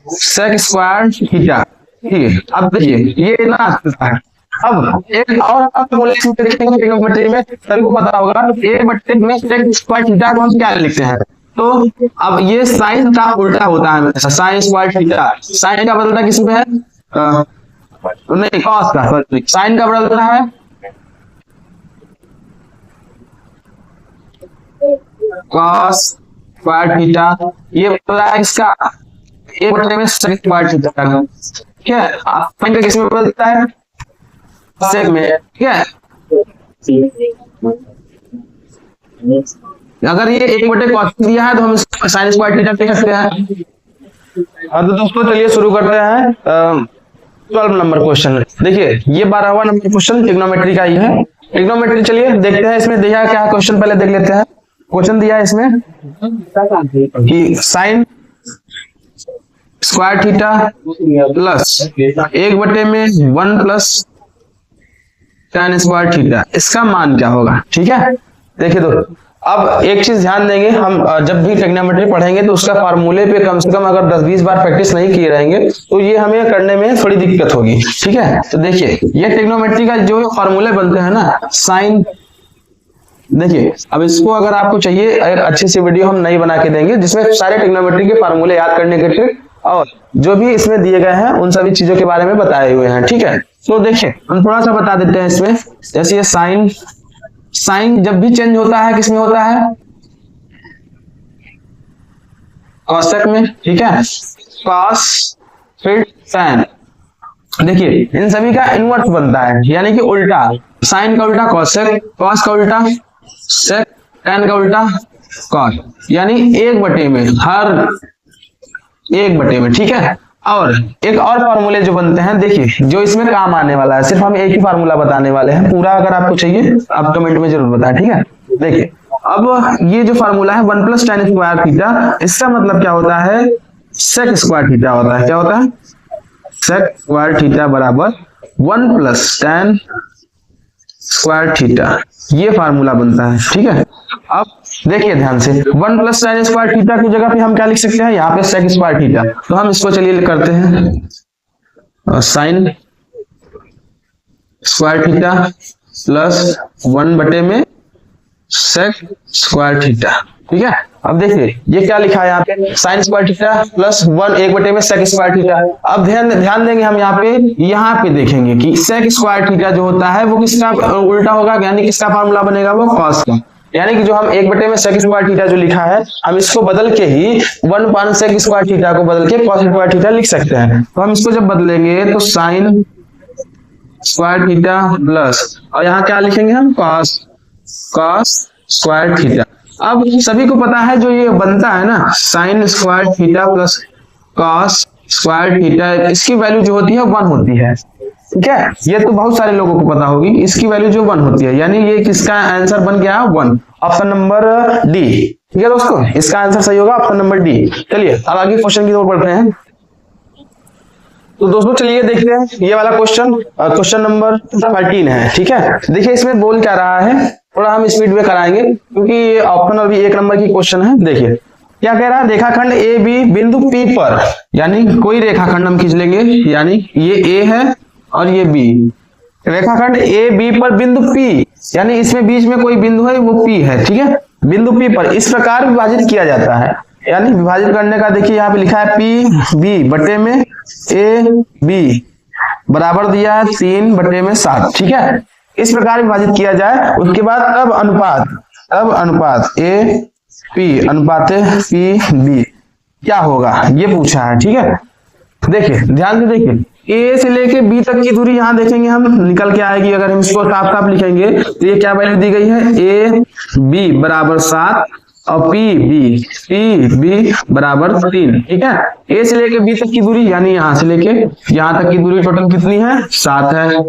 सेक स्क्वायर थीटा। ठीक है, अब देखिए ये इतना आता है। अब एक और फॉर्मूला देखेंगे ट्रिग्नोमेट्री में, सभी को पता होगा एक बट्टे में सेक स्क्वायर थीटा को हम क्या लिखते हैं। तो अब ये साइन का उल्टा होता है, साइन स्क्वायर थीटा। साइन का बदलता किसमें है, नहीं कॉस का, साइन का बदलता है कॉस स्क्वायर थीटा, ये बदला है इसका एक बटे में सेक स्क्वायर थीटा। ठीक है, साइन का किसमें बदलता है, सेक में। ठीक है, अगर ये एक बटे कॉस दिया है तो हम साइन स्क्वायर थीटा लिख सकते हैं। तो दोस्तों चलिए शुरू करते हैं 12 नंबर क्वेश्चन। देखिए ये 12वां नंबर क्वेश्चन ट्रिग्नोमेट्री का ही है। ट्रिग्नोमेट्री चलिए देखते हैं इसमें दिया क्या क्वेश्चन, पहले देख लेते हैं। क्वेश्चन दिया है इसमें कि साइन स्क्वायर थीटा प्लस एक बटे में 1 प्लस tan स्क्वायर थीटा, इसका मान क्या होगा। ठीक है, देखिए तो अब एक चीज ध्यान देंगे, हम जब भी ट्रिग्नोमेट्री पढ़ेंगे तो उसका फार्मूले पे कम से कम अगर 10-20 बार प्रैक्टिस नहीं किए रहेंगे तो ये हमें करने में थोड़ी दिक्कत होगी। ठीक है, तो देखिए ये ट्रिग्नोमेट्री का जो फार्मूले बनते हैं ना, साइन, देखिए अब इसको अगर आपको चाहिए एक अच्छी सी वीडियो हम नई बना के देंगे जिसमें सारे ट्रिग्नोमेट्री के फार्मूले याद करने के ट्रिक और जो भी इसमें दिए गए हैं उन सभी चीजों के बारे में बताए हुए हैं। ठीक है, तो देखिए हम थोड़ा सा बता देते हैं इसमें। जैसे ये साइन, साइन जब भी चेंज होता है किसमें होता है, कॉसेक में। ठीक है, कॉस फिर टैन, देखिए इन सभी का इनवर्स बनता है, यानी कि उल्टा। साइन का उल्टा कॉसेक, कॉस का उल्टा सेक, टैन का उल्टा कॉस, यानी एक बटे में, हर एक बटे में। ठीक है, और एक और फार्मूले जो बनते हैं, देखिए जो इसमें काम आने वाला है, सिर्फ हम एक ही फार्मूला बताने वाले हैं, पूरा अगर आपको चाहिए आप कमेंट में जरूर बताएं। ठीक है, देखिए अब ये जो फार्मूला है 1 प्लस tan स्क्वायर थीटा, इसका मतलब क्या होता है, सेक स्क्वायर थीटा होता है। क्या होता है, सेक स्क्वायर थीटा बराबर 1 प्लस tan स्क्वायर थीटा, ये फार्मूला बनता है। ठीक है, अब देखिए ध्यान से 1 प्लस tan स्क्वायर थीटा की जगह पे हम क्या लिख सकते हैं, यहाँ पे सेक स्क्वायर थीटा। तो हम इसको चलिए करते हैं साइन स्क्वायर थीटा प्लस 1 बटे में सेक स्क्वायर थीटा। ठीक है, अब देखिए ये क्या लिखा है यहाँ पे, साइन स्क्वायर थीटा प्लस 1 एक बटे में सेक स्क्वायर थीटा। अब ध्यान देंगे हम यहाँ पे देखेंगे कि सेक स्क्वायर थीटा जो होता है वो किसका उल्टा होगा, यानी किसका फार्मूला बनेगा, वो कॉस का। यानी कि जो हम एक बटे में सेक स्क्वायर थीटा जो लिखा है, हम इसको बदल के ही 1 सेक स्क्वायर थीटा को बदल के कॉस स्क्वायर थीटा लिख सकते हैं। तो हम इसको जब बदलेंगे तो साइन स्क्वायर थीटा प्लस, और यहाँ क्या लिखेंगे हम, कॉस स्क्वायर थीटा। अब सभी को पता है जो ये बनता है ना, sign square theta plus cos square theta, इसकी वैल्यू जो होती है 1 होती है। ठीक है, ये तो बहुत सारे लोगों को पता होगी, इसकी वैल्यू जो 1 होती है, यानी ये किसका आंसर बन गया 1, ऑप्शन नंबर डी। ठीक है दोस्तों, इसका आंसर सही होगा ऑप्शन नंबर डी। चलिए अब आगे क्वेश्चन की ओर बढ़ते हैं। तो दोस्तों चलिए देखते हैं ये वाला क्वेश्चन, क्वेश्चन नंबर 13 है। ठीक है, देखिए इसमें बोल क्या रहा है, थोड़ा हम स्पीड में कराएंगे क्योंकि ऑप्शन अभी 1 नंबर की क्वेश्चन है। देखिए क्या कह रहा है, रेखाखंड ए बी बिंदु पी पर, यानी कोई रेखाखंड हम खींच लेंगे, यानी ये ए है और ये बी, रेखाखंड ए बी पर बिंदु पी, यानी इसमें बीच में कोई बिंदु है वो पी है। ठीक है, बिंदु पी पर इस प्रकार विभाजित किया जाता है, यानी विभाजित करने का देखिए यहाँ पे लिखा है पी बी बटे में ए बी बराबर दिया है 3 बटे में 7। ठीक है, इस प्रकार विभाजित किया जाए, उसके बाद अब अनुपात ए पी अनुपात पी बी क्या होगा ये पूछा है। ठीक है, देखिए ध्यान से देखिए, ए से लेके बी तक की दूरी यहाँ देखेंगे हम निकल के आएगी, अगर हम इसको साफ साफ लिखेंगे तो ये क्या वैल्यू दी गई है, ए बी बराबर 7 और पी बी बराबर 3। ठीक है, ए से लेके बी तक की दूरी, यानी यहाँ से लेके यहाँ तक की दूरी टोटल कितनी है, 7 है।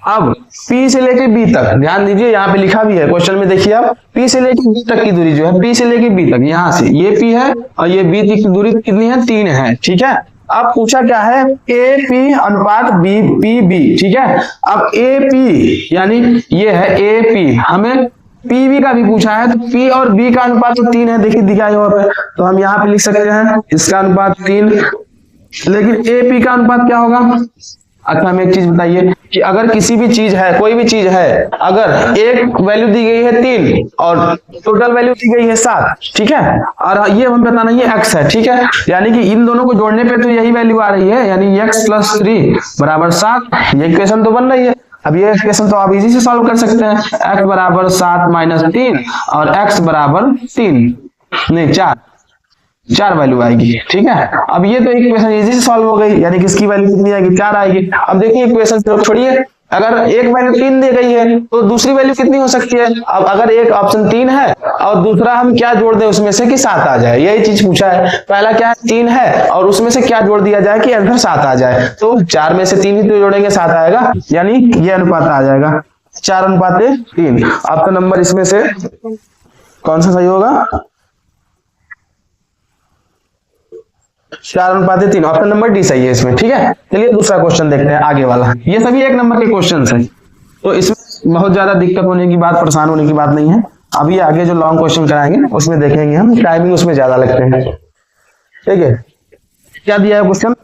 अब P से लेके B तक ध्यान दीजिए, यहाँ पे लिखा भी है क्वेश्चन में, देखिए आप P से लेके B तक की दूरी जो है, P से लेके B तक, यहाँ से ये P है और ये B की दूरी कितनी है, 3 है। ठीक है, अब पूछा क्या है, AP अनुपात PB। ठीक है, अब AP यानी ये है AP, हमें PB का भी पूछा है, तो P और B का अनुपात तो 3 है, देखिए दिखाई यहाँ पे, तो हम यहाँ पे लिख सकते हैं इसका अनुपात 3 लेकिन ए पी का अनुपात क्या होगा? अच्छा हमें एक चीज बताइए कि अगर किसी भी चीज है, कोई भी चीज है, अगर एक वैल्यू दी गई है 3 और टोटल वैल्यू दी गई है 7, ठीक है, और ये हमें बताना ये x है, ठीक है, यानी कि इन दोनों को जोड़ने पे तो यही वैल्यू आ रही है, यानी x + 3 बराबर 7, ये इक्वेशन तो बन रही है। अब ये इक्वेशन तो आप इजी से सॉल्व कर सकते हैं, x बराबर 7 - 3 और x बराबर 4 वैल्यू आएगी, ठीक है। अब ये तो इक्वेशन इजी से सॉल्व हो गई, यानी कि इसकी वैल्यू कितनी आएगी? 4 आएगी। अब देखिए इक्वेशन सिर्फ छोड़िए, अगर एक वैल्यू 3 दी गई है तो दूसरी वैल्यू कितनी हो सकती है? अब अगर एक ऑप्शन 3 है और दूसरा हम क्या जोड़ दें उसमें से कि 7 आ जाए, यही चीज पूछा है। पहला क्या है? 3 है और उसमें से क्या जोड़ दिया जाए कि आंसर 7 आ जाए, तो 4 में से 3 ही तो जोड़ेंगे 7 आएगा, यानी ये अनुपात आ जाएगा 4:3। आपका नंबर इसमें से कौन सा सही होगा? 4:3, ऑप्शन नंबर डी सही है इसमें, ठीक है। चलिए दूसरा क्वेश्चन देखते हैं, आगे वाला। ये सभी 1 नंबर के क्वेश्चन हैं, तो इसमें बहुत ज्यादा दिक्कत होने की बात, परेशान होने की बात नहीं है। अभी आगे जो लॉन्ग क्वेश्चन कराएंगे उसमें देखेंगे हम, टाइमिंग उसमें ज्यादा लगते हैं, ठीक है। क्या दिया है क्वेश्चन?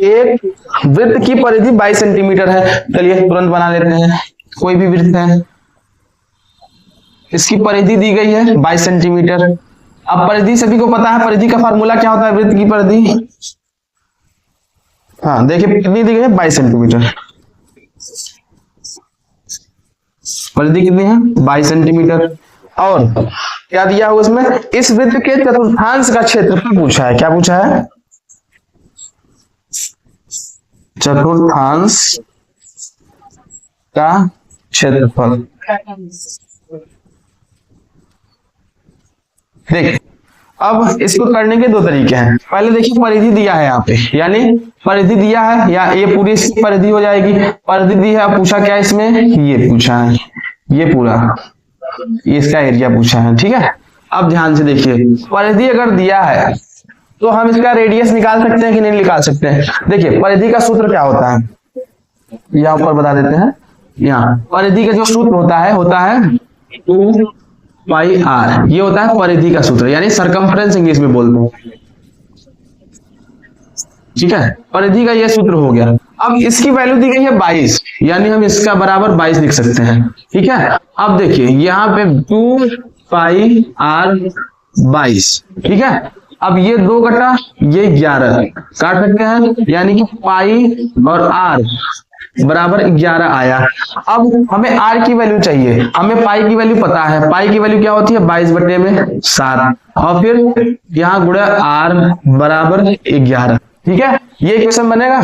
एक वृत्त की परिधि 22 सेंटीमीटर है। चलिए तुरंत बना लेते हैं। कोई भी वृत्त है, इसकी परिधि दी गई है 22 सेंटीमीटर। अब परिधि सभी को पता है, परिधि का फार्मूला क्या होता है वृत्त की परिधि? हाँ देखिए कितनी दी गई है? 22 सेंटीमीटर। परिधि कितनी है? 22 सेंटीमीटर। और क्या दिया हुआ उसमें? इस वृत्त के चतुर्थांश का क्षेत्रफल पूछा है। क्या पूछा है? चतुर्थांश का क्षेत्रफल। देखिए अब इसको करने के 2 तरीके हैं। पहले देखिए परिधि दिया है यहाँ पे, यानी परिधि दिया है या ये पूरी इसकी परिधि हो जाएगी। परिधि दी है, अब पूछा क्या इसमें? ये पूछा है, ये पूरा इसका एरिया पूछा है, ठीक है। अब ध्यान से देखिए, परिधि अगर दिया है तो हम इसका रेडियस निकाल सकते हैं कि नहीं निकाल सकते हैं? देखिए परिधि का सूत्र क्या होता है, यहाँ ऊपर बता देते हैं। यहाँ परिधि का जो सूत्र होता है 2 पाई r, ये होता है परिधि का सूत्र, यानी सरकमफ्रेंस इंग्लिश में बोलते हैं, ठीक है। परिधि का ये सूत्र हो गया। अब इसकी वैल्यू दी गई है 22, यानी हम इसका बराबर 22 लिख सकते हैं, ठीक है। अब देखिए यहाँ पे 2 पाई r 22, ठीक है। अब ये 2 कटा ये 11 काट सकते हैं, यानी कि पाई और r बराबर 11 आया। अब हमें r की वैल्यू चाहिए, हमें पाई की वैल्यू पता है। पाई की वैल्यू क्या होती है? 22/7, और फिर यहाँ गुणा r बराबर 11, ठीक है। ये इक्वेशन बनेगा।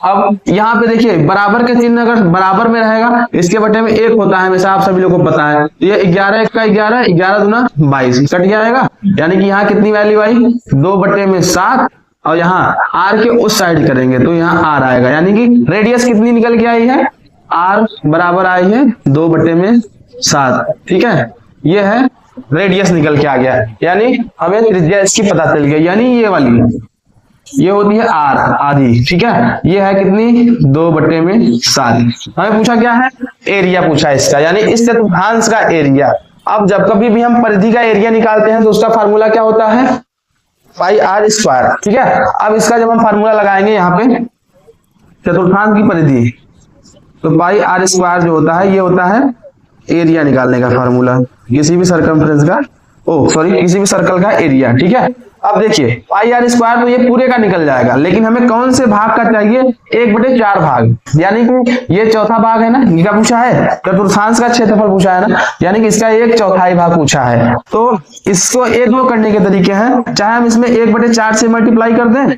अब यहाँ पे देखिए बराबर के चिन्ह अगर बराबर में रहेगा, इसके बटे में 1 होता है हमेशा, आप सभी लोगों को पता है। ये 11 1 का 11, 11 दूना 22 कट जाएगा, यानी कि यहाँ कितनी वैल्यू आई? 2/7, और यहाँ r के उस साइड करेंगे तो यहाँ r आएगा, यानी कि रेडियस कितनी निकल के आई है? r बराबर आई है 2/7, ठीक है। ये है रेडियस निकल के आ गया, यानी हमें त्रिज्या इसकी पता चल गई, यानी ये वाली ये होती है r आधी, ठीक है। ये है कितनी? 2/7। हमें पूछा क्या है? एरिया पूछा इसका, यानी इस चतुर्थांश का एरिया। अब जब कभी भी हम परिधि का एरिया निकालते हैं तो उसका फार्मूला क्या होता है? पाई r स्क्वायर, ठीक है। अब इसका जब हम फार्मूला लगाएंगे यहाँ पे चतुर्थांश की परिधि, तो पाई r स्क्वायर जो होता है ये होता है एरिया निकालने का फार्मूला, किसी भी सर्कमफ्रेंस का, किसी भी सर्कल का एरिया, ठीक है। अब देखिए पाई r स्क्वायर तो ये पूरे का निकल जाएगा, लेकिन हमें कौन से भाग का चाहिए? 1/4 भाग, यानी कि ये चौथा भाग है ना, क्या पूछा है? चतुर्थांश का क्षेत्रफल पूछा है ना, यानी कि इसका 1/4 भाग पूछा है। तो इसको 1-2 करने के तरीके हैं, चाहे हम इसमें 1/4 से मल्टीप्लाई कर दें,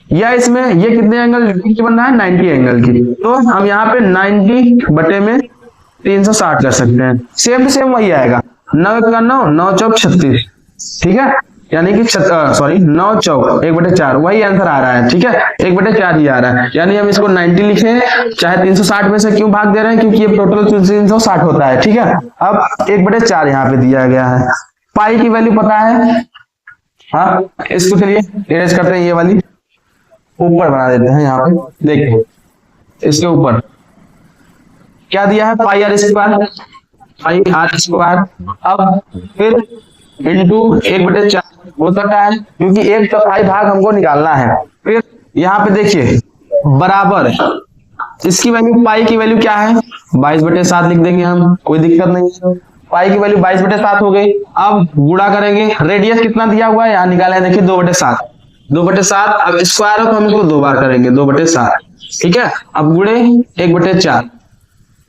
या इसमें ये कितने एंगल की बनना है? 90 एंगल की, तो हम यहाँ पे 90/360 कर सकते हैं। सेम टू सेम वही आएगा, 9 का 9, 9 चौक 36, ठीक है, यानी कि 9 चौक 1/4, वही आंसर आ रहा है, ठीक है। 1/4 ही आ रहा है, यानी हम इसको 90 लिखे, चाहे 360 में से क्यों भाग दे रहे हैं? क्योंकि ये टोटल 360 होता है, ठीक है। अब 1/4 यहाँ पे दिया गया है। पाई की वैल्यू पता है, हाँ, इसको चलिए इरेज करते हैं, ये वाली ऊपर बना देते हैं। यहाँ पे देखिए इसके ऊपर क्या दिया है? पाई r स्क्वायर, पाई r स्क्वायर। अब फिर इंटू 1/4 हो सकता है, क्योंकि 1/4 भाग हमको निकालना है। फिर यहाँ पे देखिए बराबर, इसकी वैल्यू पाई की वैल्यू क्या है 22/7 लिख देंगे हम, कोई दिक्कत नहीं है। पाई की वैल्यू 22/7 हो गई। अब गुणा करेंगे, रेडियस कितना दिया हुआ है यहाँ निकाला है, देखिए 2/7, 2/7। अब स्क्वायर हो तो हम इसको 2 बार करेंगे, 2/7, ठीक है। अब गुणे 1/4,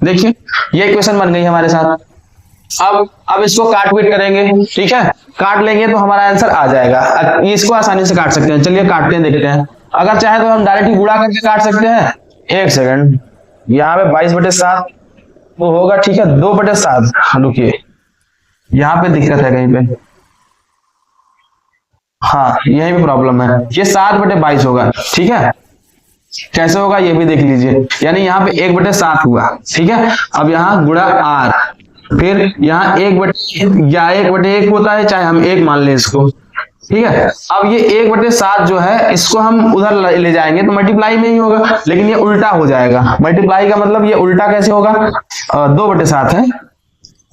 देखिए ये इक्वेशन बन गई हमारे साथ। अब इसको काट पीट करेंगे, ठीक है, काट लेंगे तो हमारा आंसर आ जाएगा। इसको आसानी से काट सकते हैं, चलिए काटते हैं, देखते हैं। अगर चाहे तो हम डायरेक्ट गुणा करके काट सकते हैं। एक सेकंड, यहाँ पे 22/7 तो होगा, ठीक है, 2/7। रुकिए, यहाँ पे दिक्कत है कहीं पे, हाँ यही भी प्रॉब्लम है, ये 7/22 होगा, ठीक है। कैसे होगा ये भी देख लीजिए, यानी यहाँ पे 1/7 हुआ, ठीक है। अब यहाँ गुणा r, फिर यहाँ 1/1 होता है, चाहे हम 1 मान लें इसको, ठीक है। अब ये 1/7 जो है इसको हम उधर ले जाएंगे तो मल्टीप्लाई में ही होगा, लेकिन ये उल्टा हो जाएगा। मल्टीप्लाई का मतलब ये उल्टा कैसे होगा, 2/7 है,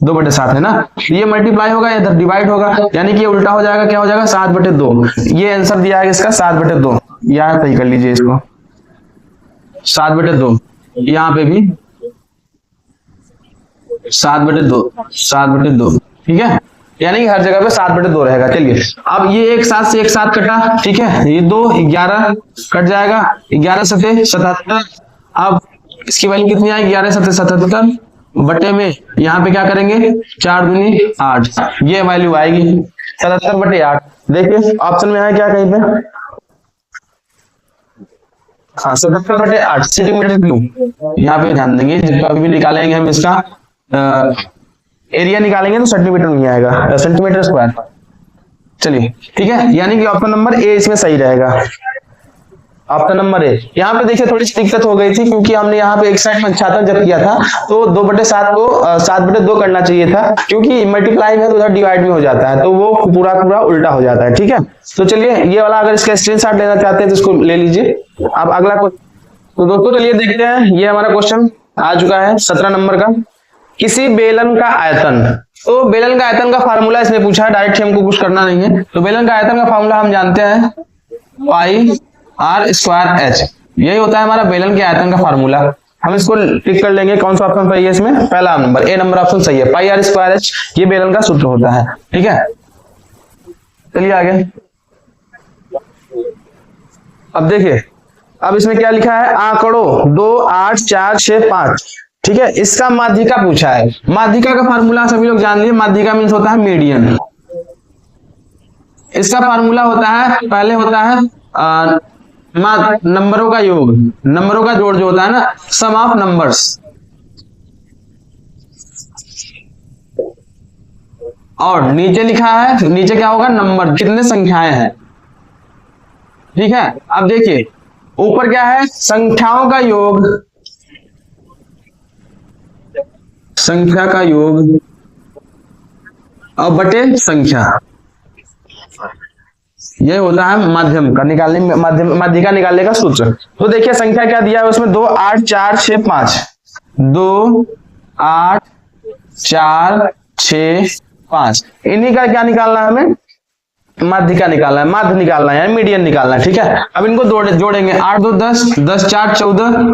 2/7 है ना, ये मल्टीप्लाई होगा, इधर डिवाइड होगा, यानी कि ये उल्टा हो जाएगा। क्या हो जाएगा 7/2। ये आंसर दिया है इसका 7/2, यहाँ सही कर लीजिए इसको, 7/2। यहाँ पे भी 7/2, ठीक है, यानी कि हर जगह पे 7/2 रहेगा। चलिए अब ये एक साथ से एक साथ कटा, ठीक है, ये 2 11 कट जाएगा, 11 7 77। अब इसकी वैल्यू कितनी आएगी, 11 7 77 बटे में यहाँ पे क्या करेंगे 4 दूनी 8, ये वैल्यू आएगी 77/8। देखिए ऑप्शन में है क्या कहीं पे, हाँ 77/8 सेंटीमीटर क्यूब। यहाँ पे ध्यान देंगे, जब कभी भी निकालेंगे हम इसका एरिया निकालेंगे तो सेंटीमीटर नहीं आएगा, सेंटीमीटर स्क्वायर। चलिए ठीक है, यानी कि ऑप्शन नंबर ए इसमें सही रहेगा, ऑप्शन नंबर ए। यहाँ पे देखिए थोड़ी सी दिक्कत हो गई थी, क्योंकि हमने यहाँ पे एक साइड पंचायत जब किया था तो 2/7 को 7/2 करना चाहिए था, क्योंकि मल्टीप्लाई में तो उधर डिवाइड में हो जाता है, तो वो पूरा पूरा उल्टा हो जाता है, ठीक है। तो चलिए ये वाला अगर इसका स्क्रीनशॉट लेना चाहते हैं तो इसको ले लीजिए। अब अगला तो दोस्तों चलिए देखते हैं, ये हमारा क्वेश्चन आ चुका है 17 नंबर का। किसी बेलन का आयतन, तो बेलन का आयतन का फार्मूला इसने पूछा है, डायरेक्ट हमको कुछ करना नहीं है। तो बेलन का आयतन का फार्मूला हम जानते हैं पाई r स्क्वायर h, यही होता है हमारा बेलन के आयतन का फार्मूला। हम इसको टिक कर लेंगे, कौन सा ऑप्शन सही है इसमें, पहला नंबर, ए नंबर ऑप्शन सही है, पाई r स्क्वायर h, ये बेलन का सूत्र होता है, ठीक है। चलिए आगे, अब देखिए, अब इसमें क्या लिखा है, आंकड़ों 2 8 4 6 5, ठीक है, इसका माध्यिका पूछा है। माध्यिका का फार्मूला सभी लोग जान लिए, माध्यिका मीन्स होता है मीडियन। इसका फार्मूला होता है, पहले होता है नंबरों का योग, नंबरों का जोड़ जो होता है ना, सम ऑफ नंबर्स, और नीचे लिखा है, नीचे क्या होगा, नंबर, कितने संख्याएं हैं, ठीक है। अब देखिए ऊपर क्या है, संख्याओं का योग, संख्या का योग और बटे संख्या, ये होता है माध्यम का निकालने, माध्यिका निकालने का सूत्र। तो देखिए संख्या क्या दिया है उसमें, 2 8 4 6 5, 2 8 4 6 5, इन्हीं का क्या निकालना है हमें, माध्यिका निकालना है, माध्य निकालना है, यानी मीडियन निकालना है, ठीक है। अब इनको जोड़ेंगे, 8 2 10, 10 4 14,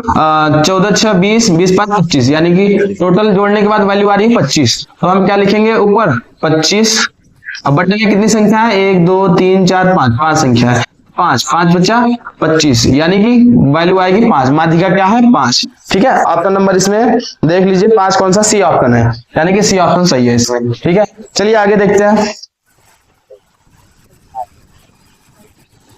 14 6 20, 20 5 25, यानी कि टोटल जोड़ने के बाद वैल्यू आ रही है 25। तो हम क्या लिखेंगे ऊपर 25, अब बटे में कितनी संख्या है, 1 2 3 4 5, 5 संख्या है, 5 5 बचा 25, यानी कि वैल्यू आएगी 5, माध्यिका क्या है 5, ठीक है। ऑप्शन नंबर इसमें देख लीजिए 5 कौन सा, सी ऑप्शन है, यानी कि सी ऑप्शन सही है इसमें, ठीक है। चलिए आगे देखते हैं,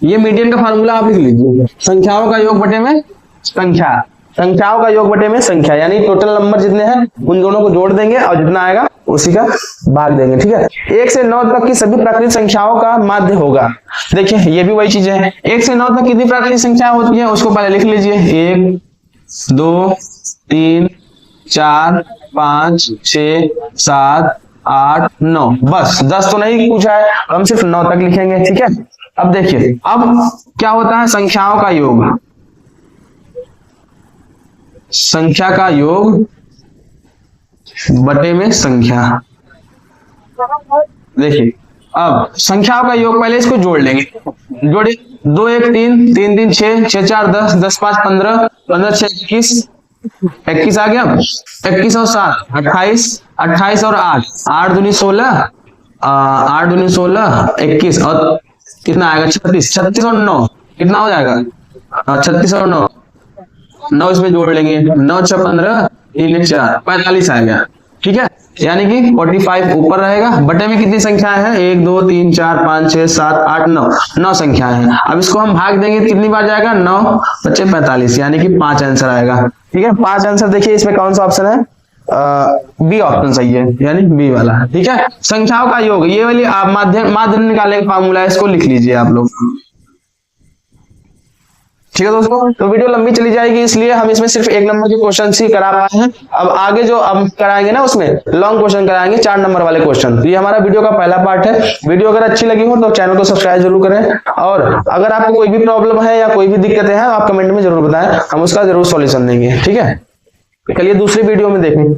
ये मीडियन का फार्मूला आप लिख लीजिए, संख्याओं का योग बटे में संख्या, संख्याओं का योग बटे में संख्या, यानी टोटल नंबर जितने हैं उन दोनों को जोड़ देंगे और जितना आएगा उसी का भाग देंगे, ठीक है। 1 से 9 तक की सभी प्राकृतिक संख्याओं का माध्य होगा। देखिए ये भी वही चीजें हैं, 1 से 9 तक कितनी प्राकृतिक संख्या होती है उसको पहले लिख लीजिए, 1 2 3 4 5 6 7 8 9, बस 10 तो नहीं पूछा है, हम सिर्फ 9 तक लिखेंगे, ठीक है। अब देखिए अब क्या होता है, संख्याओं का योग, संख्या का योग बटे में संख्या। देखिए अब संख्याओं का योग, पहले इसको जोड़ लेंगे, जोड़े 2 1 3 3 3 6 6 4 10 10 5 15 15 6 21 21 आ गया। 21 और 7 28 28 और 8 8 दूनी 16 8 दूनी 16 21 और कितना आएगा 36 36 और 9 कितना हो जाएगा 36 और 9 9 इसमें जोड़ लेंगे 9 6 15 3 4 45 आ गया। ठीक है, यानी कि 45 ऊपर रहेगा। बटे में कितनी संख्याएं हैं 1 2 3 4 5 6 7 8 9 9 संख्याएं हैं। अब इसको हम भाग देंगे कितनी बार जाएगा 9 बच्चे 45 यानी कि 5 आंसर आएगा। ठीक है, 5 आंसर। देखिए इसमें कौन सा ऑप्शन है, बी ऑप्शन सही है, यानी बी वाला। ठीक है, संख्याओं का योग, ये वाली आप माध्य निकालने का फार्मूला है, इसको लिख लीजिए आप लोग। ठीक है दोस्तों, तो वीडियो लंबी चली जाएगी, इसलिए हम इसमें सिर्फ 1 नंबर के क्वेश्चन ही करा पाए हैं। अब आगे जो हम कराएंगे ना उसमें लॉन्ग क्वेश्चन कराएंगे, 4 नंबर वाले क्वेश्चन। तो ये हमारा वीडियो का पहला पार्ट है। वीडियो अगर अच्छी लगी हो तो चैनल को सब्सक्राइब जरूर करें, और अगर आपको कोई भी प्रॉब्लम है या कोई भी दिक्कतें हैं आप कमेंट में जरूर बताएं, हम उसका जरूर सॉल्यूशन देंगे। ठीक है, चलिए दूसरी वीडियो में देखें।